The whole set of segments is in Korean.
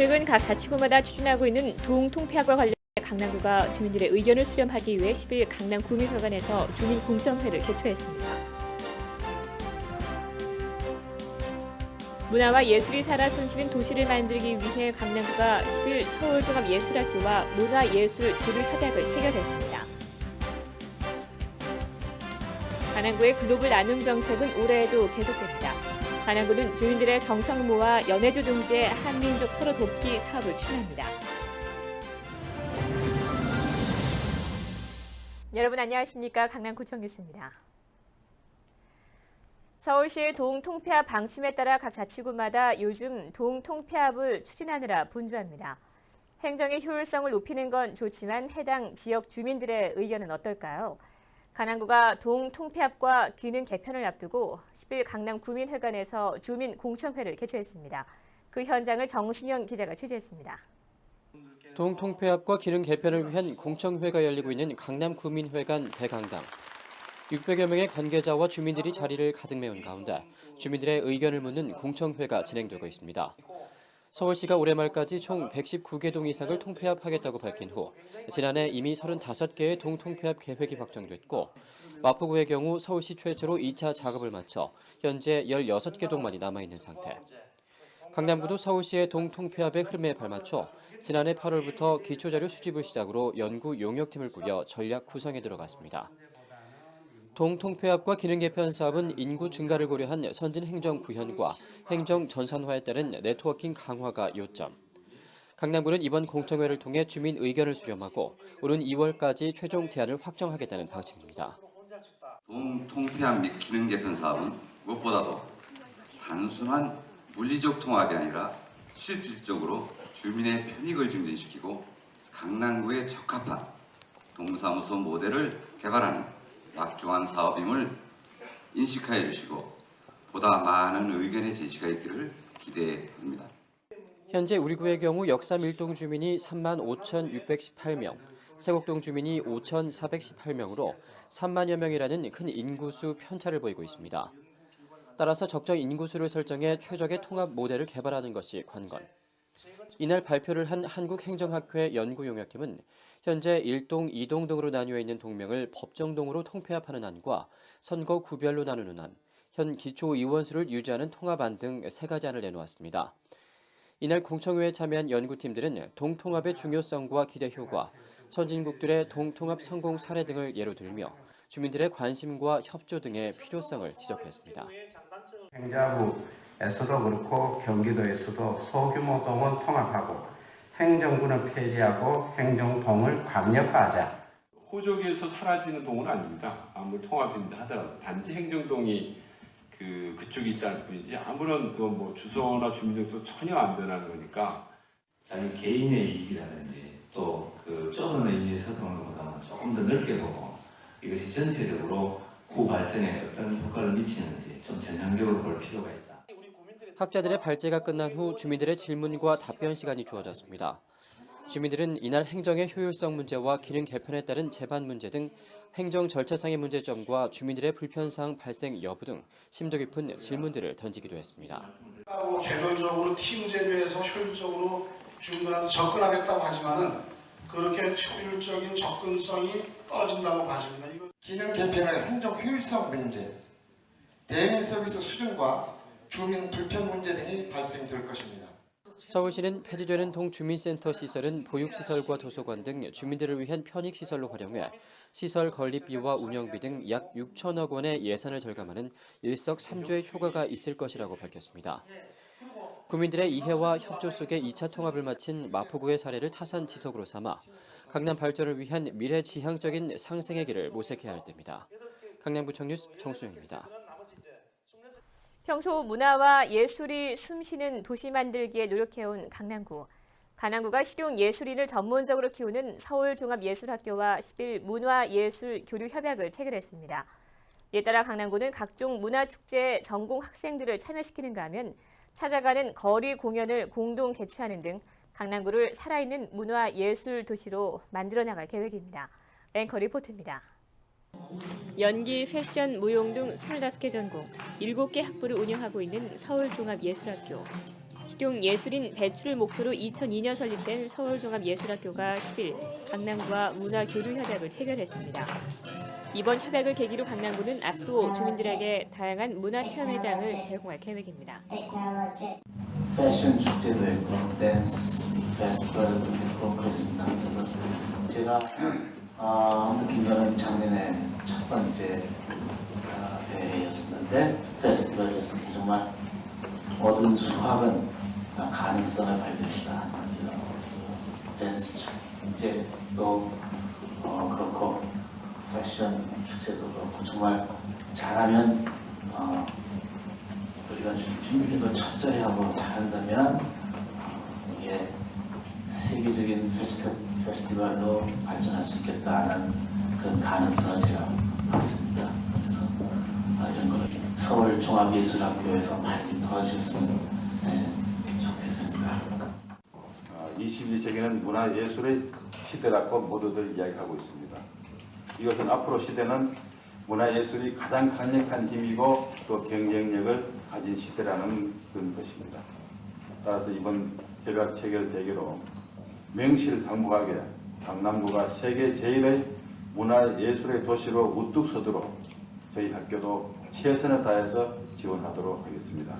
최근 각 자치구마다 추진하고 있는 동통폐합과 관련해 강남구가 주민들의 의견을 수렴하기 위해 10일 강남 구민회관에서 주민 공청회를 개최했습니다. 문화와 예술이 살아 숨쉬는 도시를 만들기 위해 강남구가 10일 서울종합예술학교와 문화예술교류협약을 체결했습니다. 관악구의 글로벌 나눔 정책은 올해에도 계속됩니다. 관악구는 주민들의 정성 모아 연해주 등지의 한민족 서로 돕기 사업을 추진합니다. 여러분 안녕하십니까? 강남구청 뉴스입니다. 서울시 동통폐합 방침에 따라 각 자치구마다 요즘 동통폐합을 추진하느라 분주합니다. 행정의 효율성을 높이는 건 좋지만 해당 지역 주민들의 의견은 어떨까요? 관악구가 동통폐합과 기능 개편을 앞두고 10일 강남 구민회관에서 주민 공청회를 개최했습니다. 그 현장을 정순영 기자가 취재했습니다. 동통폐합과 기능 개편을 위한 공청회가 열리고 있는 강남 구민회관 대강당. 600여 명의 관계자와 주민들이 자리를 가득 메운 가운데 주민들의 의견을 묻는 공청회가 진행되고 있습니다. 서울시가 올해 말까지 총 119개 동 이상을 통폐합하겠다고 밝힌 후 지난해 이미 35개의 동통폐합 계획이 확정됐고 마포구의 경우 서울시 최초로 2차 작업을 마쳐 현재 16개 동만이 남아있는 상태. 강남구도 서울시의 동통폐합의 흐름에 발맞춰 지난해 8월부터 기초자료 수집을 시작으로 연구 용역팀을 꾸려 전략 구성에 들어갔습니다. 동통폐합과 기능 개편 사업은 인구 증가를 고려한 선진 행정 구현과 행정 전산화에 따른 네트워킹 강화가 요점. 강남구는 이번 공청회를 통해 주민 의견을 수렴하고 오는 2월까지 최종 대안을 확정하겠다는 방침입니다. 동통폐합 및 기능 개편 사업은 무엇보다도 단순한 물리적 통합이 아니라 실질적으로 주민의 편익을 증진시키고 강남구에 적합한 동사무소 모델을 개발하는 막중한 사업임을 인식하여 주시고 보다 많은 의견의 제시가 있기를 기대해 봅니다. 현재 우리 구의 경우 역삼 1동 주민이 35,618명, 세곡동 주민이 5,418명으로 3만여 명이라는 큰 인구수 편차를 보이고 있습니다. 따라서 적정 인구수를 설정해 최적의 통합 모델을 개발하는 것이 관건. 이날 발표를 한 한국행정학회 연구용역팀은 현재 1동, 2동 등으로 나뉘어 있는 동명을 법정동으로 통폐합하는 안과 선거 구별로 나누는 안, 현 기초의원 수를 유지하는 통합안 등 3가지 안을 내놓았습니다. 이날 공청회에 참여한 연구팀들은 동통합의 중요성과 기대 효과, 선진국들의 동통합 성공 사례 등을 예로 들며 주민들의 관심과 협조 등의 필요성을 지적했습니다. 행자부에서도 그렇고 경기도에서도 소규모 동은 통합하고 행정구는 폐지하고 행정동을 광역화하자. 호적에서 사라지는 동은 아닙니다. 아무리 통합된다 하더라도 단지 행정동이 그쪽이 있다는 뿐이지 아무런 뭐 주소나 주민등록도 전혀 안 변하는 거니까 자기 개인의 이익이라든지 또 좁은 의미에서 그런 것보다는 조금 더 넓게 보고 이것이 전체적으로 구 발전에 어떤 효과를 미치는지 좀 전향적으로 볼 필요가 있다. 학자들의 발제가 끝난 후 주민들의 질문과 답변 시간이 주어졌습니다. 주민들은 이날 행정의 효율성 문제와 기능 개편에 따른 제반 문제 등 행정 절차상의 문제점과 주민들의 불편사항 발생 여부 등 심도 깊은 질문들을 던지기도 했습니다. 개별적으로 팀 제도에서 효율적으로 주민들한테 접근하겠다고 하지만은 그렇게 효율적인 접근성이 떨어진다고 봐집니다. 기능 개편의 행정 효율성 문제, 대면 서비스 수준과 주민 불편 문제 등이 발생될 것입니다. 서울시는 폐지되는 동주민센터 시설은 보육시설과 도서관 등 주민들을 위한 편익시설로 활용해 시설 건립비와 운영비 등 약 6천억 원의 예산을 절감하는 일석삼조의 효과가 있을 것이라고 밝혔습니다. 구민들의 이해와 협조 속에 2차 통합을 마친 마포구의 사례를 타산지석으로 삼아 강남 발전을 위한 미래지향적인 상생의 길을 모색해야 할 때입니다. 강남구청 뉴스 정수영입니다. 평소 문화와 예술이 숨쉬는 도시 만들기에 노력해온 강남구. 관악구가 실용예술인을 전문적으로 키우는 서울종합예술학교와 10일 문화예술교류협약을 체결했습니다. 이에 따라 강남구는 각종 문화축제에 전공 학생들을 참여시키는가 하면 찾아가는 거리 공연을 공동 개최하는 등 강남구를 살아있는 문화예술 도시로 만들어 나갈 계획입니다. 앵커 리포트입니다. 연기, 패션, 무용 등 25개 전공, 7개 학부를 운영하고 있는 서울종합예술학교. 실용예술인 배출을 목표로 2002년 설립된 서울종합예술학교가 10일 강남구와 문화교류협약을 체결했습니다. 이번 협약을 계기로 강남구는 앞으로 주민들에게 다양한 문화체험회장을 제공할 계획입니다. 패션 축제도 있고 댄스 페스티벌도 있고 그렇습니다. 그래서 제가 느낀 거는 작년에 첫 번째 대회였었는데 페스티벌이었습니다. 정말 모든 수학은 가능성을 발견했다. 댄스 축제도 그렇고 패션 축제도 그렇고 정말 잘하면 우리가 준비도 철저히 하고 잘한다면 이게 세계적인 페스티벌로 발전할 수 있겠다는 그런 가능성을 제가 봤습니다. 그래서 이런 걸 서울종합예술학교에서 많이 좀 도와주셨으면 좋겠습니다. 21세기는 문화예술의 시대라고 모두들 이야기하고 있습니다. 이것은 앞으로 시대는 문화예술이 가장 강력한 힘이고 또 경쟁력을 가진 시대라는 그런 것입니다. 따라서 이번 협약 체결 계기로 명실상부하게 강남구가 세계 제1의 문화예술의 도시로 우뚝 서도록 저희 학교도 최선을 다해서 지원하도록 하겠습니다.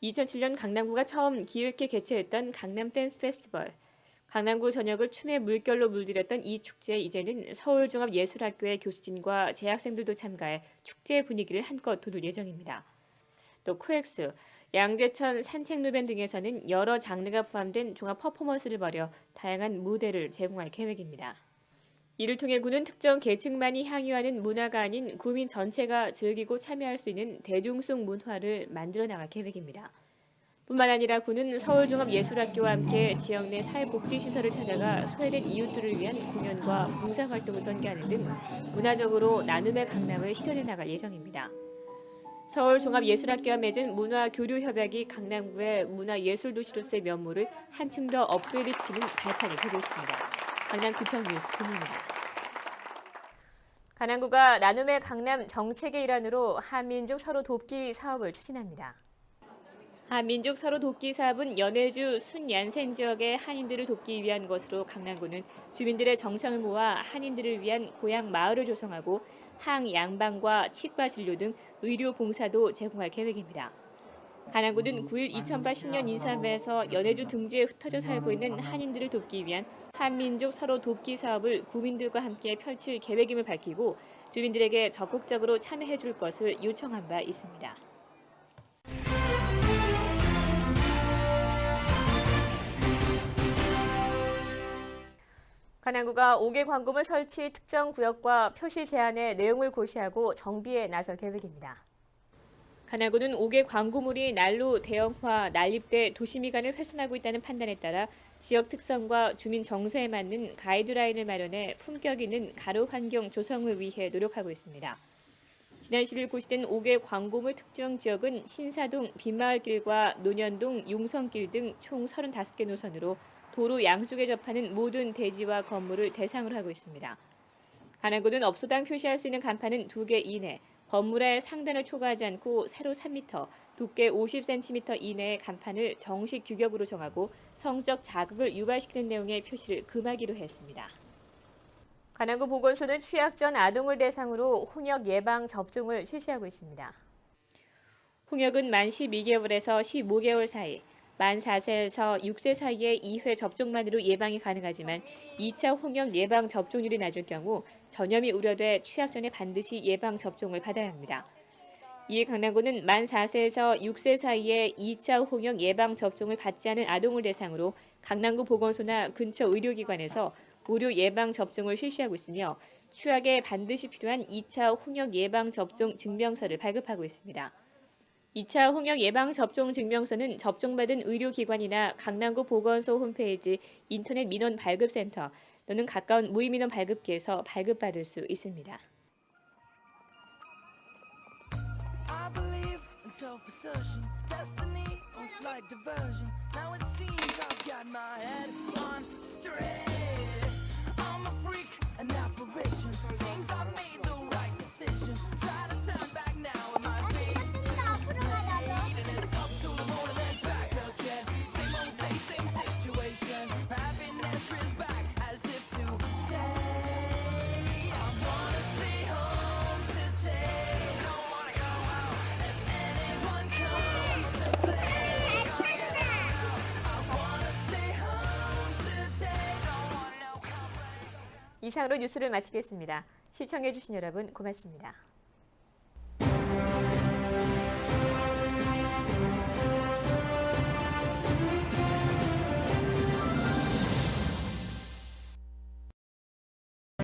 2007년 강남구가 처음 기획해 개최했던 강남 댄스 페스티벌. 강남구 전역을 춤의 물결로 물들였던 이 축제에 이제는 서울종합예술학교의 교수진과 재학생들도 참가해 축제 분위기를 한껏 돋울 예정입니다. 또 코엑스, 양재천 산책로변 등에서는 여러 장르가 포함된 종합 퍼포먼스를 벌여 다양한 무대를 제공할 계획입니다. 이를 통해 구는 특정 계층만이 향유하는 문화가 아닌 구민 전체가 즐기고 참여할 수 있는 대중성 문화를 만들어 나갈 계획입니다. 뿐만 아니라 구는 서울종합예술학교와 함께 지역 내 사회복지시설을 찾아가 소외된 이웃들을 위한 공연과 봉사활동을 전개하는 등 문화적으로 나눔의 강남을 실현해 나갈 예정입니다. 서울종합예술학교와 맺은 문화교류협약이 강남구의 문화예술도시로서의 면모를 한층 더 업그레이드시키는 발판이 되고 있습니다. 강남구청 뉴스 본입니다. 강남구가 나눔의 강남 정책의 일환으로 한민족 서로 돕기 사업을 추진합니다. 한민족 서로 돕기 사업은 연해주 순얀센 지역의 한인들을 돕기 위한 것으로 강남구는 주민들의 정성을 모아 한인들을 위한 고향 마을을 조성하고 항양방과 치과 진료 등 의료 봉사도 제공할 계획입니다. 강남구는 9일 2008-10년 인사회에서 연해주 등지에 흩어져 살고 있는 한인들을 돕기 위한 한민족 서로 돕기 사업을 구민들과 함께 펼칠 계획임을 밝히고 주민들에게 적극적으로 참여해 줄 것을 요청한 바 있습니다. 강남구가 5개 광고물 설치 특정 구역과 표시 제한의 내용을 고시하고 정비에 나설 계획입니다. 강남구는 5개 광고물이 난로 대형화, 난립돼 도시미관을 훼손하고 있다는 판단에 따라 지역 특성과 주민 정서에 맞는 가이드라인을 마련해 품격 있는 가로 환경 조성을 위해 노력하고 있습니다. 지난 10일 고시된 5개 광고물 특정 지역은 신사동 빈마을길과 논현동 용성길 등 총 35개 노선으로 도로 양쪽에 접하는 모든 대지와 건물을 대상으로 하고 있습니다. 강남구는 업소당 표시할 수 있는 간판은 2개 이내, 건물의 상단을 초과하지 않고 세로 3m, 두께 50cm 이내의 간판을 정식 규격으로 정하고 성적 자극을 유발시키는 내용의 표시를 금하기로 했습니다. 강남구 보건소는 취약 전 아동을 대상으로 홍역 예방 접종을 실시하고 있습니다. 홍역은 만 12개월에서 15개월 사이, 만 4세에서 6세 사이의 2회 접종만으로 예방이 가능하지만 2차 홍역 예방 접종률이 낮을 경우 전염이 우려돼 취약 전에 반드시 예방 접종을 받아야 합니다. 이에 강남구는 만 4세에서 6세 사이에 2차 홍역 예방 접종을 받지 않은 아동을 대상으로 강남구 보건소나 근처 의료기관에서 무료 예방 접종을 실시하고 있으며 취약에 반드시 필요한 2차 홍역 예방 접종 증명서를 발급하고 있습니다. 2차 홍역 예방 접종 증명서는 접종받은 의료기관이나 강남구 보건소 홈페이지 인터넷 민원 발급센터 또는 가까운 무의민원 발급기에서 발급받을 수 있습니다. 이상으로 뉴스를 마치겠습니다. 시청해주신 여러분 고맙습니다.